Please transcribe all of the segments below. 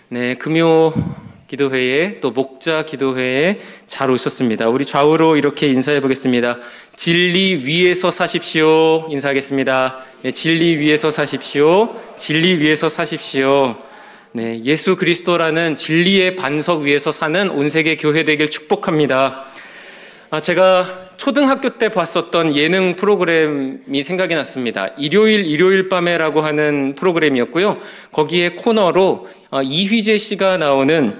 네, 금요 기도회에 또 목자 기도회에 잘 오셨습니다. 우리 좌우로 이렇게 인사해 보겠습니다. 진리 위에서 사십시오. 인사하겠습니다. 네, 진리 위에서 사십시오. 진리 위에서 사십시오. 네, 예수 그리스도라는 진리의 반석 위에서 사는 온 세계 교회 되길 축복합니다. 제가 초등학교 때 봤었던 예능 프로그램이 생각이 났습니다. 일요일 밤에라고 하는 프로그램이었고요. 거기에 코너로 이휘재 씨가 나오는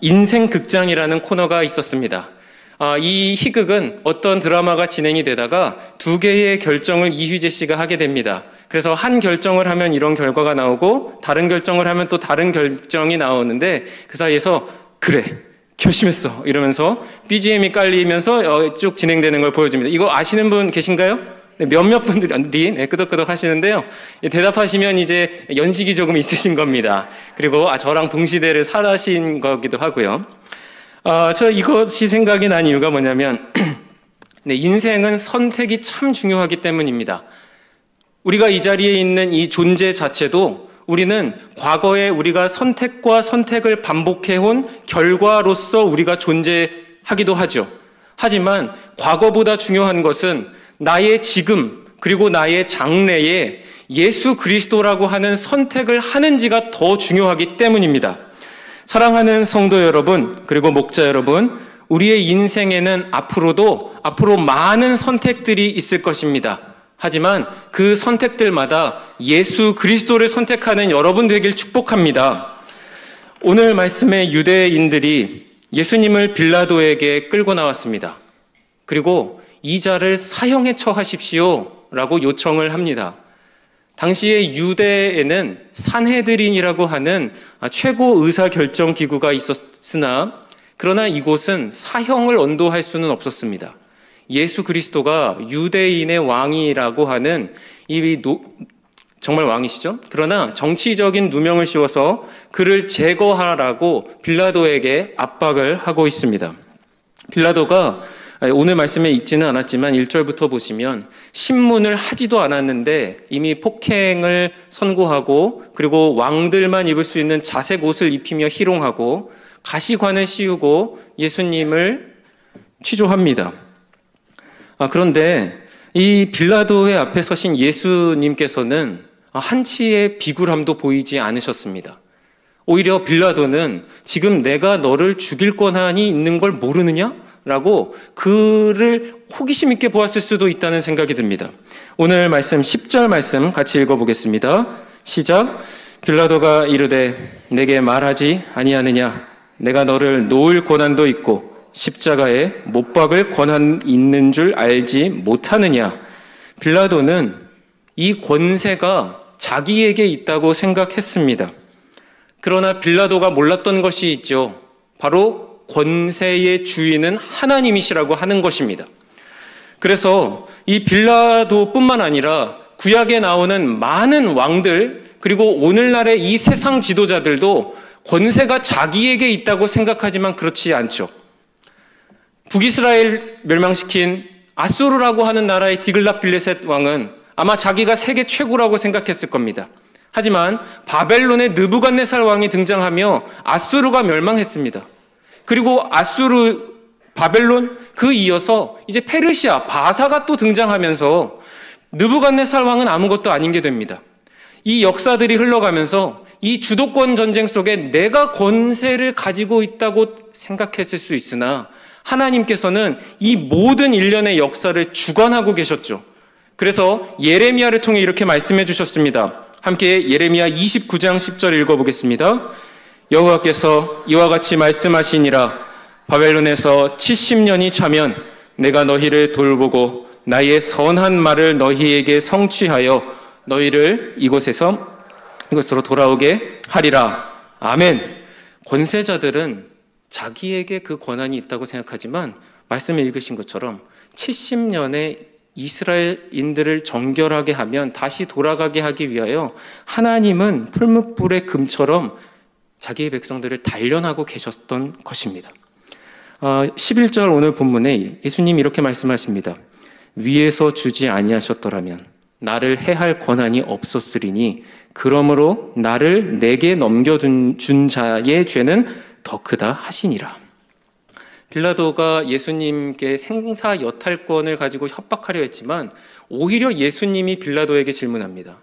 인생극장이라는 코너가 있었습니다. 이 희극은 어떤 드라마가 진행이 되다가 두 개의 결정을 이휘재 씨가 하게 됩니다. 그래서 한 결정을 하면 이런 결과가 나오고 다른 결정을 하면 또 다른 결정이 나오는데 그 사이에서 그래 결심했어 이러면서 BGM이 깔리면서 쭉 진행되는 걸 보여줍니다. 이거 아시는 분 계신가요? 네, 몇몇 분들이 끄덕끄덕 하시는데요. 대답하시면 이제 연식이 조금 있으신 겁니다. 그리고 저랑 동시대를 살아신 거기도 하고요. 저 이것이 생각이 난 이유가 뭐냐면 네, 인생은 선택이 참 중요하기 때문입니다. 우리가 이 자리에 있는 이 존재 자체도 우리는 과거에 우리가 선택과 선택을 반복해온 결과로서 우리가 존재하기도 하죠. 하지만 과거보다 중요한 것은 나의 지금 그리고 나의 장래에 예수 그리스도라고 하는 선택을 하는지가 더 중요하기 때문입니다. 사랑하는 성도 여러분 그리고 목자 여러분, 우리의 인생에는 앞으로 많은 선택들이 있을 것입니다. 하지만 그 선택들마다 예수 그리스도를 선택하는 여러분 되길 축복합니다. 오늘 말씀의 유대인들이 예수님을 빌라도에게 끌고 나왔습니다. 그리고 이 자를 사형에 처하십시오 라고 요청을 합니다. 당시에 유대에는 산헤드린이라고 하는 최고 의사결정기구가 있었으나 그러나 이곳은 사형을 언도할 수는 없었습니다. 예수 그리스도가 유대인의 왕이라고 하는 정말 왕이시죠? 그러나 정치적인 누명을 씌워서 그를 제거하라고 빌라도에게 압박을 하고 있습니다. 빌라도가 오늘 말씀에 읽지는 않았지만 1절부터 보시면 신문을 하지도 않았는데 이미 폭행을 선고하고 그리고 왕들만 입을 수 있는 자색 옷을 입히며 희롱하고 가시관을 씌우고 예수님을 취조합니다. 그런데 이 빌라도의 앞에 서신 예수님께서는 한치의 비굴함도 보이지 않으셨습니다. 오히려 빌라도는 지금 내가 너를 죽일 권한이 있는 걸 모르느냐? 라고 그를 호기심 있게 보았을 수도 있다는 생각이 듭니다. 오늘 말씀 10절 말씀 같이 읽어보겠습니다. 시작. 빌라도가 이르되 내게 말하지 아니하느냐? 내가 너를 놓을 권한도 있고 십자가에 못 박을 권한 있는 줄 알지 못하느냐? 빌라도는 이 권세가 자기에게 있다고 생각했습니다. 그러나 빌라도가 몰랐던 것이 있죠. 바로 권세의 주인은 하나님이시라고 하는 것입니다. 그래서 이 빌라도뿐만 아니라 구약에 나오는 많은 왕들 그리고 오늘날의 이 세상 지도자들도 권세가 자기에게 있다고 생각하지만 그렇지 않죠. 북이스라엘 멸망시킨 아수르라고 하는 나라의 디글랏빌레셋 왕은 아마 자기가 세계 최고라고 생각했을 겁니다. 하지만 바벨론의 느부갓네살 왕이 등장하며 아수르가 멸망했습니다. 그리고 바벨론 그 이어서 이제 페르시아 바사가 또 등장하면서 느부갓네살 왕은 아무것도 아닌 게 됩니다. 이 역사들이 흘러가면서 이 주도권 전쟁 속에 내가 권세를 가지고 있다고 생각했을 수 있으나 하나님께서는 이 모든 일련의 역사를 주관하고 계셨죠. 그래서 예레미야를 통해 이렇게 말씀해 주셨습니다. 함께 예레미야 29장 10절 읽어보겠습니다. 여호와께서 이와 같이 말씀하시니라. 바벨론에서 70년이 차면 내가 너희를 돌보고 나의 선한 말을 너희에게 성취하여 너희를 이곳으로 돌아오게 하리라. 아멘. 권세자들은 자기에게 그 권한이 있다고 생각하지만 말씀을 읽으신 것처럼 70년의 이스라엘인들을 정결하게 하면 다시 돌아가게 하기 위하여 하나님은 풀무불의 금처럼 자기의 백성들을 단련하고 계셨던 것입니다. 11절 오늘 본문에 예수님이 이렇게 말씀하십니다. 위에서 주지 아니하셨더라면 나를 해할 권한이 없었으리니 그러므로 나를 내게 넘겨준 자의 죄는 더 크다 하시니라. 빌라도가 예수님께 생사 여탈권을 가지고 협박하려 했지만 오히려 예수님이 빌라도에게 질문합니다.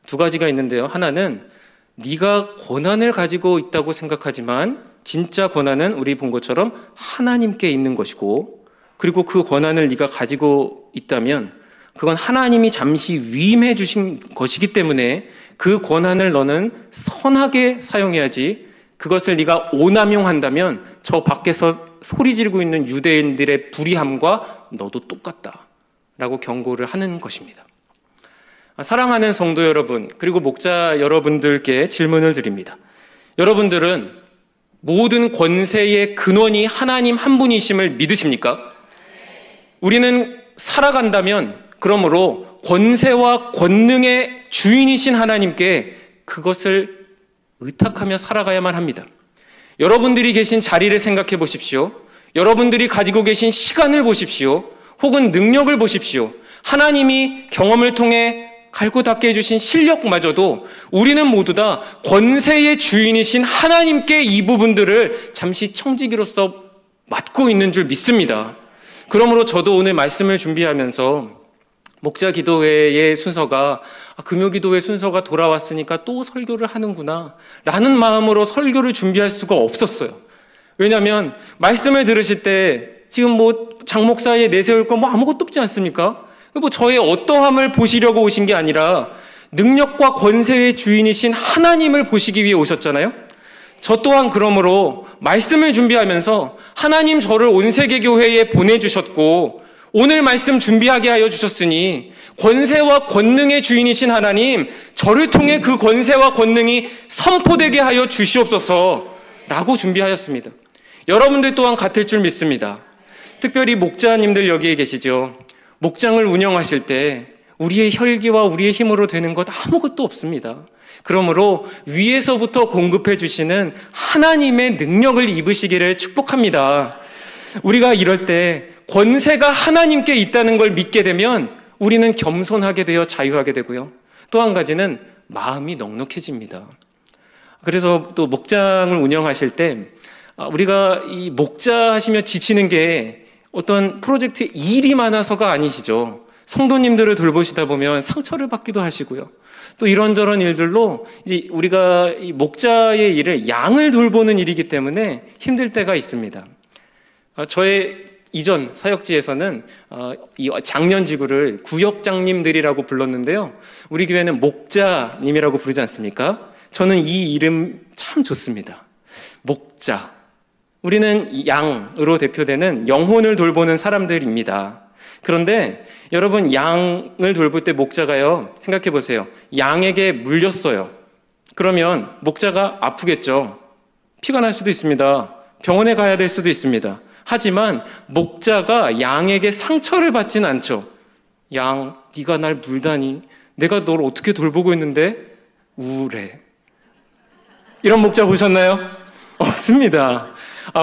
두 가지가 있는데요. 하나는 네가 권한을 가지고 있다고 생각하지만 진짜 권한은 우리 본 것처럼 하나님께 있는 것이고, 그리고 그 권한을 네가 가지고 있다면 그건 하나님이 잠시 위임해 주신 것이기 때문에 그 권한을 너는 선하게 사용해야지, 그것을 네가 오남용한다면 저 밖에서 소리 지르고 있는 유대인들의 불의함과 너도 똑같다 라고 경고를 하는 것입니다. 사랑하는 성도 여러분, 그리고 목자 여러분들께 질문을 드립니다. 여러분들은 모든 권세의 근원이 하나님 한 분이심을 믿으십니까? 우리는 살아간다면 그러므로 권세와 권능의 주인이신 하나님께 그것을 의탁하며 살아가야만 합니다. 여러분들이 계신 자리를 생각해 보십시오. 여러분들이 가지고 계신 시간을 보십시오. 혹은 능력을 보십시오. 하나님이 경험을 통해 갈고 닦게 해주신 실력마저도 우리는 모두 다 권세의 주인이신 하나님께 이 부분들을 잠시 청지기로서 맡고 있는 줄 믿습니다. 그러므로 저도 오늘 말씀을 준비하면서 목자 기도회의 순서가 금요 기도회 순서가 돌아왔으니까 또 설교를 하는구나 라는 마음으로 설교를 준비할 수가 없었어요. 왜냐하면 말씀을 들으실 때 지금 장 목사에 내세울 거 아무것도 없지 않습니까? 저의 어떠함을 보시려고 오신 게 아니라 능력과 권세의 주인이신 하나님을 보시기 위해 오셨잖아요. 저 또한 그러므로 말씀을 준비하면서 하나님 저를 온세계교회에 보내주셨고 오늘 말씀 준비하게 하여 주셨으니 권세와 권능의 주인이신 하나님, 저를 통해 그 권세와 권능이 선포되게 하여 주시옵소서 라고 준비하였습니다. 여러분들 또한 같을 줄 믿습니다. 특별히 목자님들 여기에 계시죠. 목장을 운영하실 때 우리의 혈기와 우리의 힘으로 되는 것 아무것도 없습니다. 그러므로 위에서부터 공급해 주시는 하나님의 능력을 입으시기를 축복합니다. 우리가 이럴 때 권세가 하나님께 있다는 걸 믿게 되면 우리는 겸손하게 되어 자유하게 되고요. 또 한 가지는 마음이 넉넉해집니다. 그래서 또 목장을 운영하실 때 우리가 이 목자 하시며 지치는 게 어떤 프로젝트 일이 많아서가 아니시죠. 성도님들을 돌보시다 보면 상처를 받기도 하시고요. 또 이런저런 일들로 이제 우리가 이 목자의 일을 양을 돌보는 일이기 때문에 힘들 때가 있습니다. 저의 이전 사역지에서는 이 장년지구를 구역장님들이라고 불렀는데요. 우리 교회는 목자님이라고 부르지 않습니까? 저는 이 이름 참 좋습니다. 목자. 우리는 양으로 대표되는 영혼을 돌보는 사람들입니다. 그런데 여러분, 양을 돌볼 때 목자가요, 생각해 보세요. 양에게 물렸어요. 그러면 목자가 아프겠죠. 피가 날 수도 있습니다. 병원에 가야 될 수도 있습니다. 하지만 목자가 양에게 상처를 받진 않죠. 양, 네가 날 물다니 내가 널 어떻게 돌보고 있는데 우울해. 이런 목자 보셨나요? 없습니다.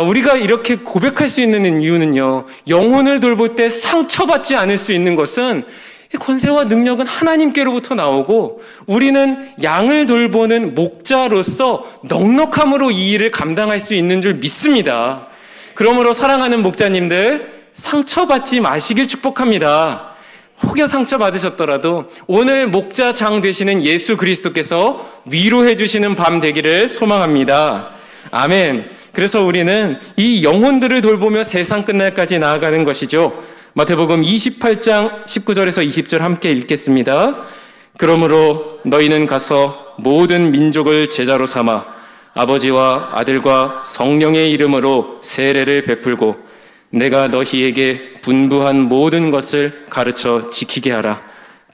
우리가 이렇게 고백할 수 있는 이유는요, 영혼을 돌볼 때 상처받지 않을 수 있는 것은 권세와 능력은 하나님께로부터 나오고 우리는 양을 돌보는 목자로서 넉넉함으로 이 일을 감당할 수 있는 줄 믿습니다. 그러므로 사랑하는 목자님들, 상처받지 마시길 축복합니다. 혹여 상처받으셨더라도 오늘 목자장 되시는 예수 그리스도께서 위로해 주시는 밤 되기를 소망합니다. 아멘. 그래서 우리는 이 영혼들을 돌보며 세상 끝날까지 나아가는 것이죠. 마태복음 28장 19절에서 20절 함께 읽겠습니다. 그러므로 너희는 가서 모든 민족을 제자로 삼아 아버지와 아들과 성령의 이름으로 세례를 베풀고 내가 너희에게 분부한 모든 것을 가르쳐 지키게 하라.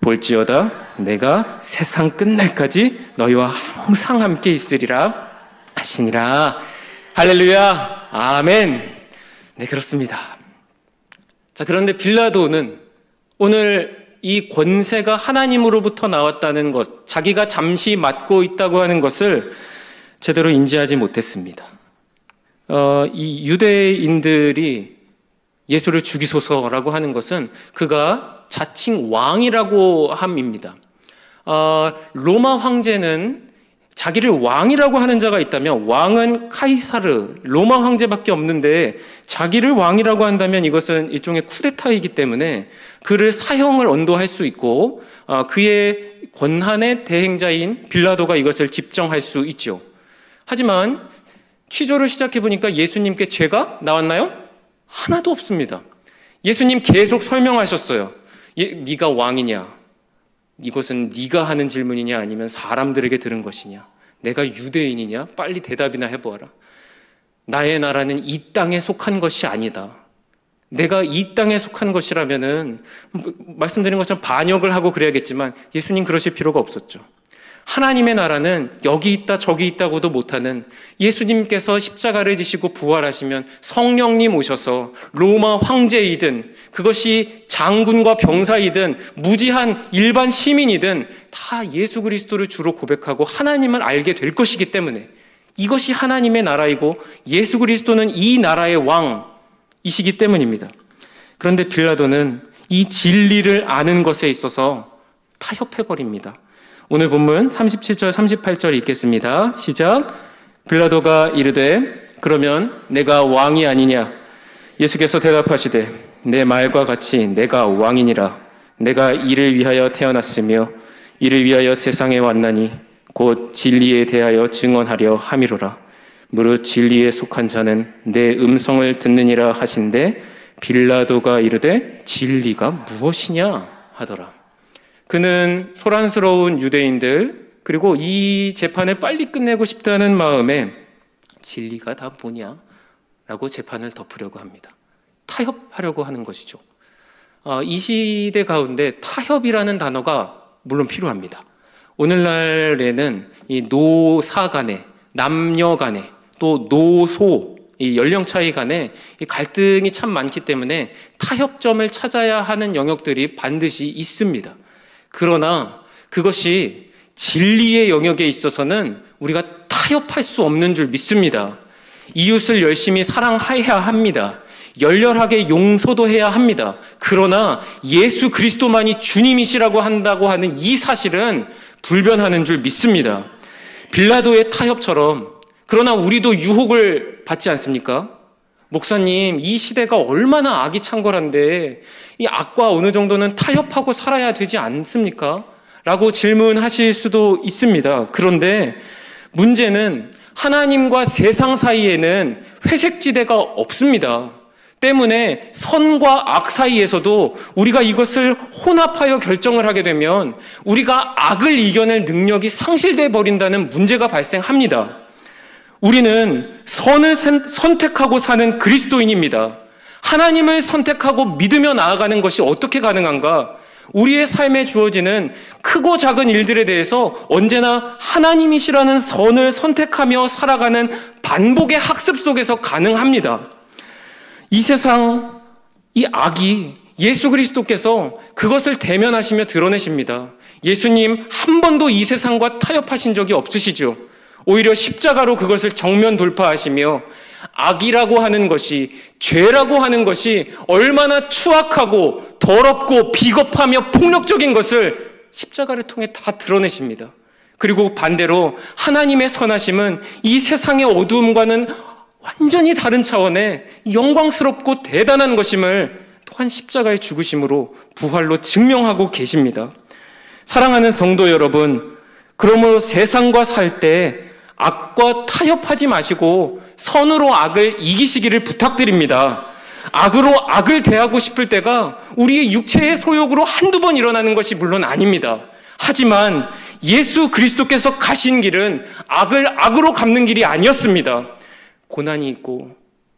볼지어다 내가 세상 끝날까지 너희와 항상 함께 있으리라 하시니라. 할렐루야. 아멘. 네, 그렇습니다. 자, 그런데 빌라도는 오늘 이 권세가 하나님으로부터 나왔다는 것, 자기가 잠시 맡고 있다고 하는 것을 제대로 인지하지 못했습니다. 이 유대인들이 예수를 죽이소서라고 하는 것은 그가 자칭 왕이라고 함입니다. 로마 황제는 자기를 왕이라고 하는 자가 있다면 왕은 카이사르, 로마 황제밖에 없는데 자기를 왕이라고 한다면 이것은 일종의 쿠데타이기 때문에 그를 사형을 언도할 수 있고 그의 권한의 대행자인 빌라도가 이것을 집정할 수 있죠. 하지만 취조를 시작해보니까 예수님께 죄가 나왔나요? 하나도 없습니다. 예수님 계속 설명하셨어요. 네가 왕이냐? 이것은 네가 하는 질문이냐 아니면 사람들에게 들은 것이냐? 내가 유대인이냐? 빨리 대답이나 해보아라. 나의 나라는 이 땅에 속한 것이 아니다. 내가 이 땅에 속한 것이라면은 말씀드린 것처럼 반역을 하고 그래야겠지만 예수님 그러실 필요가 없었죠. 하나님의 나라는 여기 있다 저기 있다고도 못하는 예수님께서 십자가를 지시고 부활하시면 성령님 오셔서 로마 황제이든 그것이 장군과 병사이든 무지한 일반 시민이든 다 예수 그리스도를 주로 고백하고 하나님을 알게 될 것이기 때문에 이것이 하나님의 나라이고 예수 그리스도는 이 나라의 왕이시기 때문입니다. 그런데 빌라도는 이 진리를 아는 것에 있어서 타협해버립니다. 오늘 본문 37절 38절 읽겠습니다. 시작. 빌라도가 이르되 그러면 내가 왕이 아니냐? 예수께서 대답하시되 내 말과 같이 내가 왕이니라. 내가 이를 위하여 태어났으며 이를 위하여 세상에 왔나니 곧 진리에 대하여 증언하려 함이로라. 무릇 진리에 속한 자는 내 음성을 듣느니라 하신대 빌라도가 이르되 진리가 무엇이냐 하더라. 그는 소란스러운 유대인들 그리고 이 재판을 빨리 끝내고 싶다는 마음에 진리가 다 뭐냐? 라고 재판을 덮으려고 합니다. 타협하려고 하는 것이죠. 이 시대 가운데 타협이라는 단어가 물론 필요합니다. 오늘날에는 이 노사 간에, 남녀 간에, 또 노소, 이 연령 차이 간에 이 갈등이 참 많기 때문에 타협점을 찾아야 하는 영역들이 반드시 있습니다. 그러나 그것이 진리의 영역에 있어서는 우리가 타협할 수 없는 줄 믿습니다. 이웃을 열심히 사랑해야 합니다. 열렬하게 용서도 해야 합니다. 그러나 예수 그리스도만이 주님이시라고 한다고 하는 이 사실은 불변하는 줄 믿습니다. 빌라도의 타협처럼 그러나 우리도 유혹을 받지 않습니까? 목사님, 이 시대가 얼마나 악이 창궐한데 이 악과 어느 정도는 타협하고 살아야 되지 않습니까? 라고 질문하실 수도 있습니다. 그런데 문제는 하나님과 세상 사이에는 회색지대가 없습니다. 때문에 선과 악 사이에서도 우리가 이것을 혼합하여 결정을 하게 되면 우리가 악을 이겨낼 능력이 상실돼 버린다는 문제가 발생합니다. 우리는 선을 선택하고 사는 그리스도인입니다. 하나님을 선택하고 믿으며 나아가는 것이 어떻게 가능한가? 우리의 삶에 주어지는 크고 작은 일들에 대해서 언제나 하나님이시라는 선을 선택하며 살아가는 반복의 학습 속에서 가능합니다. 이 세상, 이 악이 예수 그리스도께서 그것을 대면하시며 드러내십니다. 예수님 한 번도 이 세상과 타협하신 적이 없으시죠. 오히려 십자가로 그것을 정면 돌파하시며 악이라고 하는 것이, 죄라고 하는 것이 얼마나 추악하고 더럽고 비겁하며 폭력적인 것을 십자가를 통해 다 드러내십니다. 그리고 반대로 하나님의 선하심은 이 세상의 어두움과는 완전히 다른 차원의 영광스럽고 대단한 것임을 또한 십자가의 죽으심으로 부활로 증명하고 계십니다. 사랑하는 성도 여러분, 그러므로 세상과 살 때 악과 타협하지 마시고 선으로 악을 이기시기를 부탁드립니다. 악으로 악을 대하고 싶을 때가 우리의 육체의 소욕으로 한두 번 일어나는 것이 물론 아닙니다. 하지만 예수 그리스도께서 가신 길은 악을 악으로 갚는 길이 아니었습니다. 고난이 있고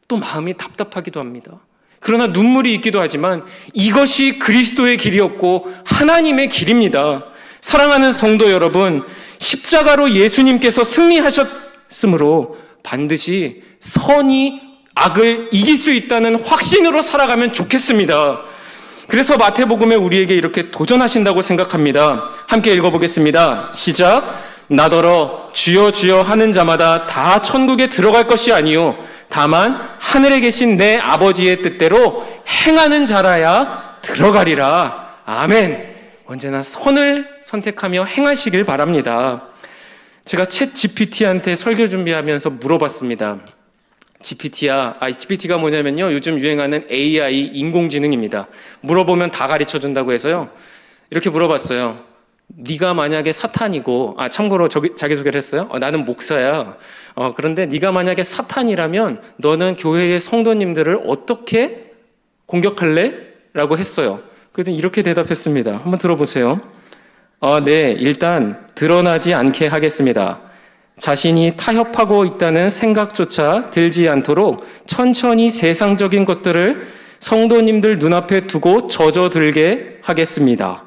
또 마음이 답답하기도 합니다. 그러나 눈물이 있기도 하지만 이것이 그리스도의 길이었고 하나님의 길입니다. 사랑하는 성도 여러분, 십자가로 예수님께서 승리하셨으므로 반드시 선이 악을 이길 수 있다는 확신으로 살아가면 좋겠습니다. 그래서 마태복음에 우리에게 이렇게 도전하신다고 생각합니다. 함께 읽어보겠습니다. 시작. 나더러 주여 주여 하는 자마다 다 천국에 들어갈 것이 아니요 다만 하늘에 계신 내 아버지의 뜻대로 행하는 자라야 들어가리라. 아멘. 언제나 선을 선택하며 행하시길 바랍니다. 제가 챗 GPT한테 설교 준비하면서 물어봤습니다. GPT가 뭐냐면요, 요즘 유행하는 AI 인공지능입니다. 물어보면 다 가르쳐준다고 해서요, 이렇게 물어봤어요. 네가 만약에 사탄이고, 참고로 자기소개를 했어요. 나는 목사야. 그런데 네가 만약에 사탄이라면 너는 교회의 성도님들을 어떻게 공격할래? 라고 했어요. 그래서 이렇게 대답했습니다. 한번 들어보세요. 네, 일단 드러나지 않게 하겠습니다. 자신이 타협하고 있다는 생각조차 들지 않도록 천천히 세상적인 것들을 성도님들 눈앞에 두고 젖어들게 하겠습니다.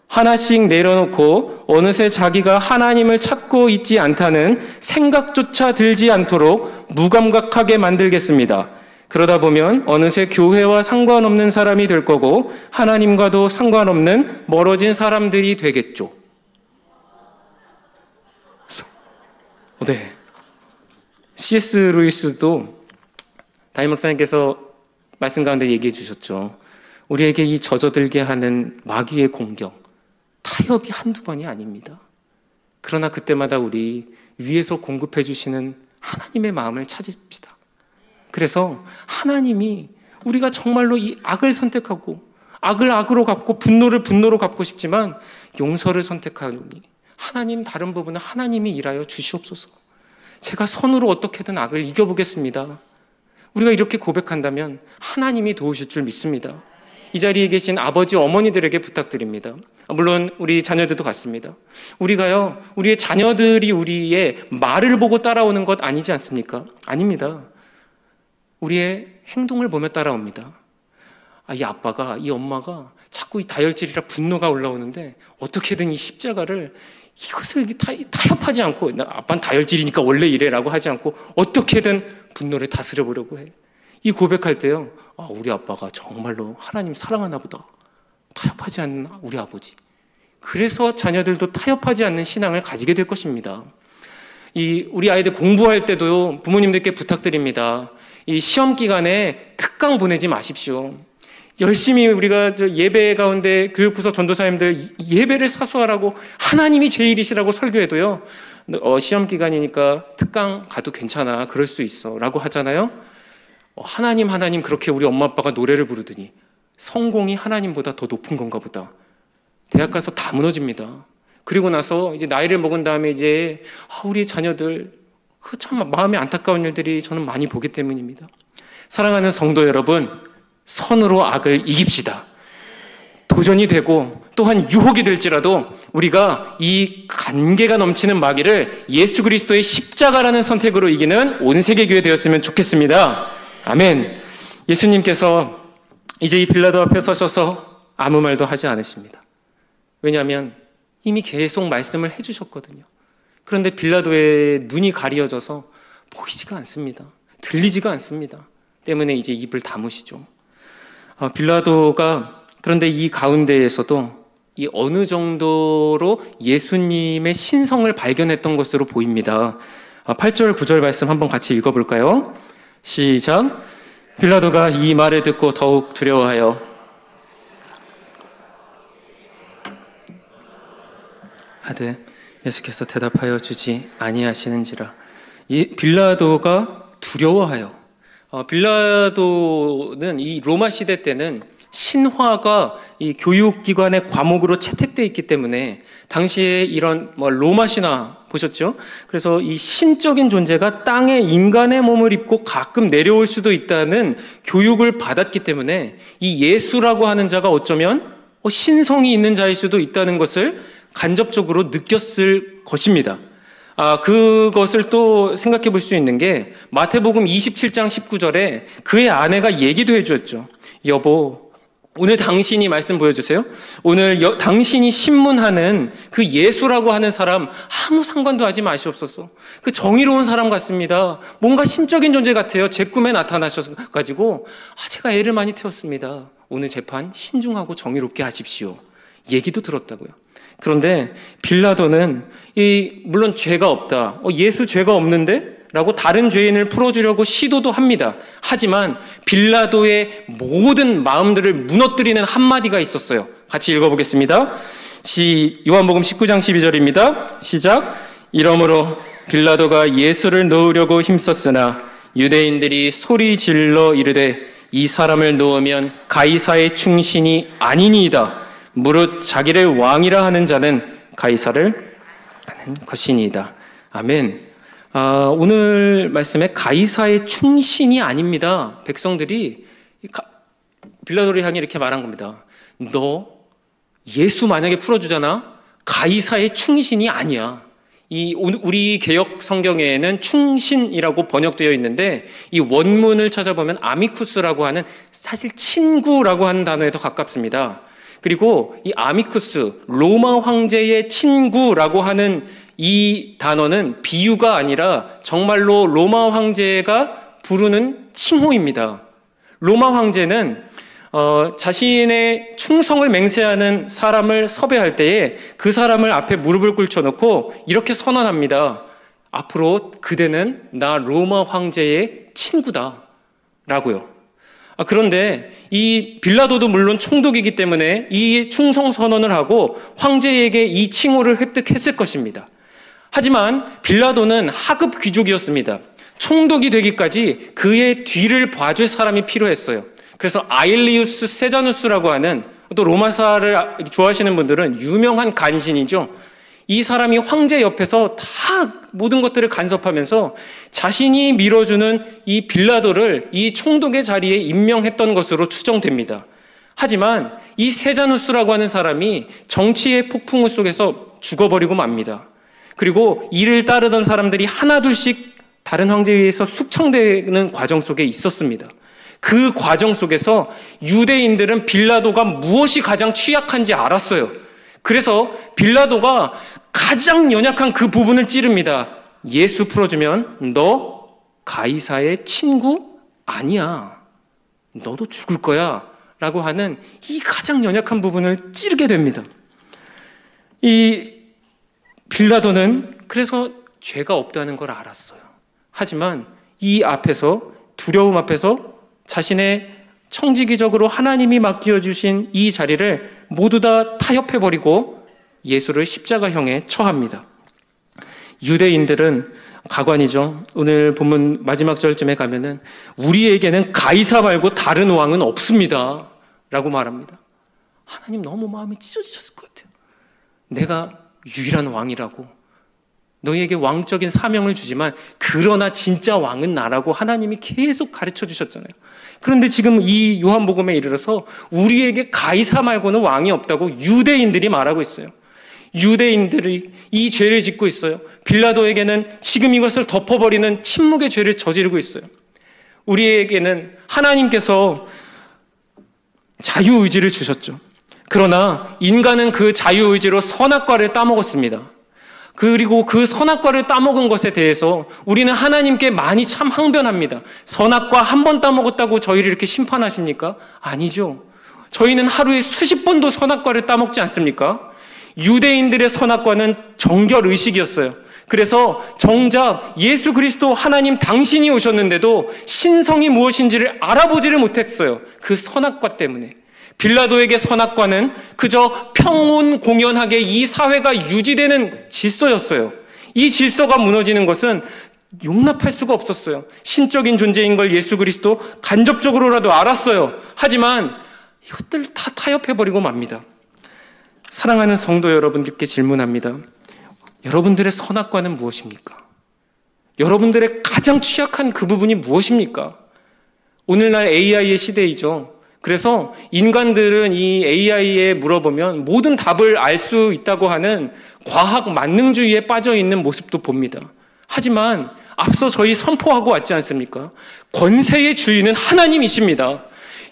하나씩 내려놓고 어느새 자기가 하나님을 찾고 있지 않다는 생각조차 들지 않도록 무감각하게 만들겠습니다. 그러다 보면 어느새 교회와 상관없는 사람이 될 거고 하나님과도 상관없는 멀어진 사람들이 되겠죠. 네. C.S. 루이스도 담임 목사님께서 말씀 가운데 얘기해 주셨죠. 우리에게 이 젖어들게 하는 마귀의 공격, 타협이 한두 번이 아닙니다. 그러나 그때마다 우리 위에서 공급해 주시는 하나님의 마음을 찾읍시다. 그래서 하나님이 우리가 정말로 이 악을 선택하고 악을 악으로 갚고 분노를 분노로 갚고 싶지만 용서를 선택하노니 하나님 다른 부분은 하나님이 일하여 주시옵소서. 제가 선으로 어떻게든 악을 이겨보겠습니다. 우리가 이렇게 고백한다면 하나님이 도우실 줄 믿습니다. 이 자리에 계신 아버지, 어머니들에게 부탁드립니다. 물론 우리 자녀들도 같습니다. 우리가요, 우리의 자녀들이 우리의 말을 보고 따라오는 것 아니지 않습니까? 아닙니다. 우리의 행동을 보며 따라옵니다. 이 아빠가, 이 엄마가 자꾸 이 다혈질이라 분노가 올라오는데 어떻게든 이 십자가를 이것을 타협하지 않고, 아빠는 다혈질이니까 원래 이래라고 하지 않고 어떻게든 분노를 다스려 보려고 해. 이 고백할 때요, 우리 아빠가 정말로 하나님 사랑하나 보다. 타협하지 않는 우리 아버지. 그래서 자녀들도 타협하지 않는 신앙을 가지게 될 것입니다. 우리 아이들 공부할 때도 부모님들께 부탁드립니다. 이 시험 기간에 특강 보내지 마십시오. 열심히 우리가 예배 가운데 교육부서 전도사님들 예배를 사수하라고 하나님이 제일이시라고 설교해도요, 시험 기간이니까 특강 가도 괜찮아, 그럴 수 있어 라고 하잖아요. 하나님 그렇게 우리 엄마 아빠가 노래를 부르더니 성공이 하나님보다 더 높은 건가 보다. 대학 가서 다 무너집니다. 그리고 나서 이제 나이를 먹은 다음에 이제 우리 자녀들 참 마음이 안타까운 일들이 저는 많이 보기 때문입니다. 사랑하는 성도 여러분, 선으로 악을 이깁시다. 도전이 되고 또한 유혹이 될지라도 우리가 이 간계가 넘치는 마귀를 예수 그리스도의 십자가라는 선택으로 이기는 온 세계 교회 되었으면 좋겠습니다. 아멘. 예수님께서 이제 이 빌라도 앞에 서셔서 아무 말도 하지 않으십니다. 왜냐하면 이미 계속 말씀을 해주셨거든요. 그런데 빌라도의 눈이 가리어져서 보이지가 않습니다. 들리지가 않습니다. 때문에 이제 입을 다무시죠. 빌라도가 그런데 이 가운데에서도 이 어느 정도로 예수님의 신성을 발견했던 것으로 보입니다. 8절 9절 말씀 한번 같이 읽어볼까요? 시작. 빌라도가 이 말을 듣고 더욱 두려워하여 하되 예수께서 대답하여 주지 아니하시는지라. 이 빌라도가 두려워하여. 빌라도는 이 로마 시대 때는 신화가 이 교육기관의 과목으로 채택되어 있기 때문에 당시에 이런 로마 신화 보셨죠? 그래서 이 신적인 존재가 땅에 인간의 몸을 입고 가끔 내려올 수도 있다는 교육을 받았기 때문에 이 예수라고 하는 자가 어쩌면 신성이 있는 자일 수도 있다는 것을 간접적으로 느꼈을 것입니다. 그것을 또 생각해 볼 수 있는 게 마태복음 27장 19절에 그의 아내가 얘기도 해주었죠. 여보, 오늘 당신이 말씀 보여주세요. 오늘 당신이 신문하는 그 예수라고 하는 사람 아무 상관도 하지 마시옵소서. 그 정의로운 사람 같습니다. 뭔가 신적인 존재 같아요. 제 꿈에 나타나셔가지고 제가 애를 많이 태웠습니다. 오늘 재판 신중하고 정의롭게 하십시오. 얘기도 들었다고요. 그런데 빌라도는 물론 죄가 없다. 예수 죄가 없는데? 라고 다른 죄인을 풀어주려고 시도도 합니다. 하지만 빌라도의 모든 마음들을 무너뜨리는 한마디가 있었어요. 같이 읽어보겠습니다. 요한복음 19장 12절입니다. 시작. 이러므로 빌라도가 예수를 넣으려고 힘썼으나 유대인들이 소리 질러 이르되 이 사람을 넣으면 가이사의 충신이 아니니이다. 무릇 자기를 왕이라 하는 자는 가이사를 하는 것이니이다. 아멘. 오늘 말씀에 가이사의 충신이 아닙니다. 백성들이 빌라도를 향해 이렇게 말한 겁니다. 너 예수 만약에 풀어주잖아. 가이사의 충신이 아니야. 우리 개역 성경에는 충신이라고 번역되어 있는데 이 원문을 찾아보면 아미쿠스라고 하는 사실 친구라고 하는 단어에 더 가깝습니다. 그리고 이 아미쿠스, 로마 황제의 친구라고 하는 이 단어는 비유가 아니라 정말로 로마 황제가 부르는 칭호입니다. 로마 황제는 자신의 충성을 맹세하는 사람을 섭외할 때에 그 사람을 앞에 무릎을 꿇혀놓고 이렇게 선언합니다. 앞으로 그대는 나 로마 황제의 친구다 라고요. 그런데 이 빌라도도 물론 총독이기 때문에 이 충성 선언을 하고 황제에게 이 칭호를 획득했을 것입니다. 하지만 빌라도는 하급 귀족이었습니다. 총독이 되기까지 그의 뒤를 봐줄 사람이 필요했어요. 그래서 아일리우스 세자누스라고 하는, 또 로마사를 좋아하시는 분들은 유명한 간신이죠. 이 사람이 황제 옆에서 다 모든 것들을 간섭하면서 자신이 밀어주는 이 빌라도를 이 총독의 자리에 임명했던 것으로 추정됩니다. 하지만 이 세자누스라고 하는 사람이 정치의 폭풍우 속에서 죽어버리고 맙니다. 그리고 이를 따르던 사람들이 하나둘씩 다른 황제에 의해서 숙청되는 과정 속에 있었습니다. 그 과정 속에서 유대인들은 빌라도가 무엇이 가장 취약한지 알았어요. 그래서 빌라도가 가장 연약한 그 부분을 찌릅니다. 예수 풀어주면 너 가이사의 친구 아니야. 너도 죽을 거야. 라고 하는 이 가장 연약한 부분을 찌르게 됩니다. 이 빌라도는 그래서 죄가 없다는 걸 알았어요. 하지만 이 앞에서, 두려움 앞에서 자신의 청지기적으로 하나님이 맡겨주신 이 자리를 모두 다 타협해버리고 예수를 십자가형에 처합니다. 유대인들은 가관이죠. 오늘 본문 마지막 절쯤에 가면은 우리에게는 가이사 말고 다른 왕은 없습니다 라고 말합니다. 하나님 너무 마음이 찢어지셨을 것 같아요. 내가 유일한 왕이라고, 너희에게 왕적인 사명을 주지만 그러나 진짜 왕은 나라고 하나님이 계속 가르쳐 주셨잖아요. 그런데 지금 이 요한복음에 이르러서 우리에게 가이사 말고는 왕이 없다고 유대인들이 말하고 있어요. 유대인들이 이 죄를 짓고 있어요. 빌라도에게는 지금 이것을 덮어버리는 침묵의 죄를 저지르고 있어요. 우리에게는 하나님께서 자유의지를 주셨죠. 그러나 인간은 그 자유의지로 선악과를 따먹었습니다. 그리고 그 선악과를 따먹은 것에 대해서 우리는 하나님께 많이 참 항변합니다. 선악과 한 번 따먹었다고 저희를 이렇게 심판하십니까? 아니죠. 저희는 하루에 수십 번도 선악과를 따먹지 않습니까? 유대인들의 선악과는 정결의식이었어요. 그래서 정작 예수 그리스도 하나님 당신이 오셨는데도 신성이 무엇인지를 알아보지를 못했어요. 그 선악과 때문에. 빌라도에게 선악과는 그저 평온 공연하게 이 사회가 유지되는 질서였어요. 이 질서가 무너지는 것은 용납할 수가 없었어요. 신적인 존재인 걸 예수 그리스도 간접적으로라도 알았어요. 하지만 이것들 다 타협해버리고 맙니다. 사랑하는 성도 여러분들께 질문합니다. 여러분들의 선악과는 무엇입니까? 여러분들의 가장 취약한 그 부분이 무엇입니까? 오늘날 AI의 시대이죠. 그래서 인간들은 이 AI에 물어보면 모든 답을 알 수 있다고 하는 과학 만능주의에 빠져 있는 모습도 봅니다. 하지만 앞서 저희 선포하고 왔지 않습니까? 권세의 주인은 하나님이십니다.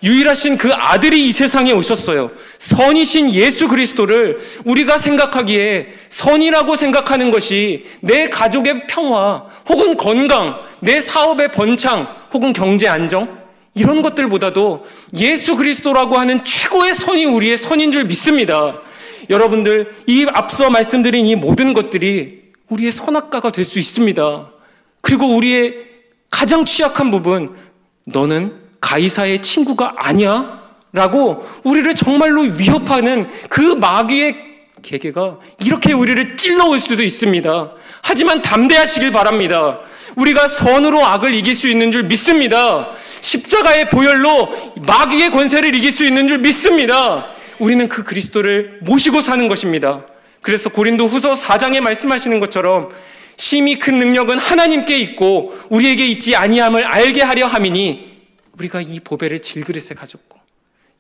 유일하신 그 아들이 이 세상에 오셨어요. 선이신 예수 그리스도를 우리가 생각하기에 선이라고 생각하는 것이 내 가족의 평화 혹은 건강, 내 사업의 번창 혹은 경제 안정, 이런 것들보다도 예수 그리스도라고 하는 최고의 선이 우리의 선인 줄 믿습니다. 여러분들, 이 앞서 말씀드린 이 모든 것들이 우리의 선악과가 될 수 있습니다. 그리고 우리의 가장 취약한 부분, 너는 가이사의 친구가 아니야? 라고 우리를 정말로 위협하는 그 마귀의 계계가 이렇게 우리를 찔러올 수도 있습니다. 하지만 담대하시길 바랍니다. 우리가 선으로 악을 이길 수 있는 줄 믿습니다. 십자가의 보혈로 마귀의 권세를 이길 수 있는 줄 믿습니다. 우리는 그 그리스도를 모시고 사는 것입니다. 그래서 고린도후서 4장에 말씀하시는 것처럼 심히 큰 능력은 하나님께 있고 우리에게 있지 아니함을 알게 하려 함이니 우리가 이 보배를 질그릇에 가졌고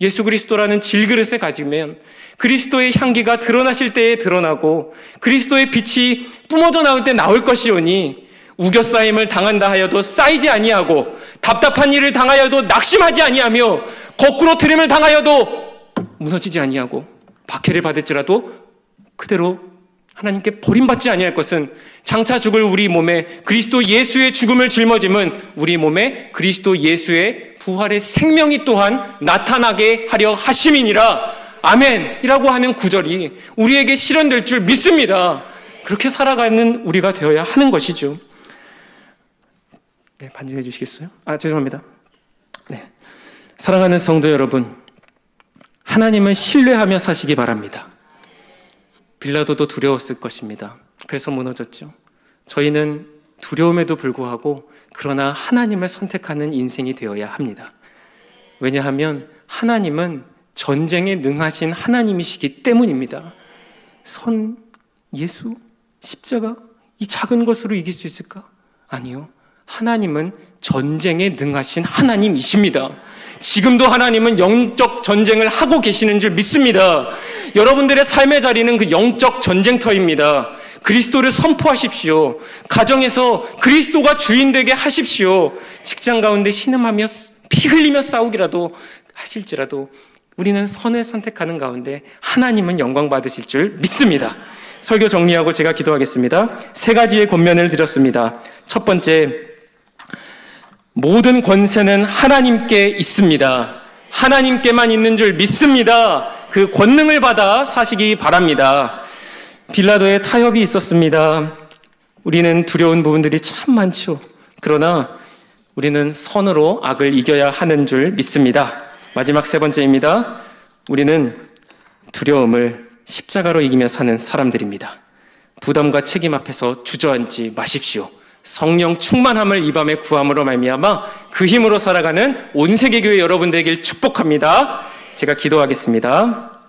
예수 그리스도라는 질그릇에 가지면 그리스도의 향기가 드러나실 때에 드러나고 그리스도의 빛이 뿜어져 나올 때 나올 것이오니 우겨싸임을 당한다 하여도 쌓이지 아니하고 답답한 일을 당하여도 낙심하지 아니하며 거꾸로 트림을 당하여도 무너지지 아니하고 박해를 받을지라도 그대로 하나님께 버림받지 아니할 것은 장차 죽을 우리 몸에 그리스도 예수의 죽음을 짊어짐은 우리 몸에 그리스도 예수의 부활의 생명이 또한 나타나게 하려 하심이니라. 아멘이라고 하는 구절이 우리에게 실현될 줄 믿습니다. 그렇게 살아가는 우리가 되어야 하는 것이죠. 네, 반증해 주시겠어요? 죄송합니다. 네, 사랑하는 성도 여러분, 하나님을 신뢰하며 사시기 바랍니다. 빌라도도 두려웠을 것입니다. 그래서 무너졌죠. 저희는 두려움에도 불구하고 그러나 하나님을 선택하는 인생이 되어야 합니다. 왜냐하면 하나님은 전쟁에 능하신 하나님이시기 때문입니다. 예수, 십자가, 이 작은 것으로 이길 수 있을까? 아니요. 하나님은 전쟁에 능하신 하나님이십니다. 지금도 하나님은 영적 전쟁을 하고 계시는 줄 믿습니다. 여러분들의 삶의 자리는 그 영적 전쟁터입니다. 그리스도를 선포하십시오. 가정에서 그리스도가 주인 되게 하십시오. 직장 가운데 신음하며 피 흘리며 싸우기라도 하실지라도 우리는 선을 선택하는 가운데 하나님은 영광 받으실 줄 믿습니다. 설교 정리하고 제가 기도하겠습니다. 3가지의 권면을 드렸습니다. 첫 번째, 모든 권세는 하나님께 있습니다. 하나님께만 있는 줄 믿습니다. 그 권능을 받아 사시기 바랍니다. 빌라도의 타협이 있었습니다. 우리는 두려운 부분들이 참 많죠. 그러나 우리는 선으로 악을 이겨야 하는 줄 믿습니다. 마지막 3번째입니다. 우리는 두려움을 십자가로 이기며 사는 사람들입니다. 부담과 책임 앞에서 주저앉지 마십시오. 성령 충만함을 이 밤에 구함으로 말미암아 그 힘으로 살아가는 온 세계 교회 여러분 되길 축복합니다. 제가 기도하겠습니다.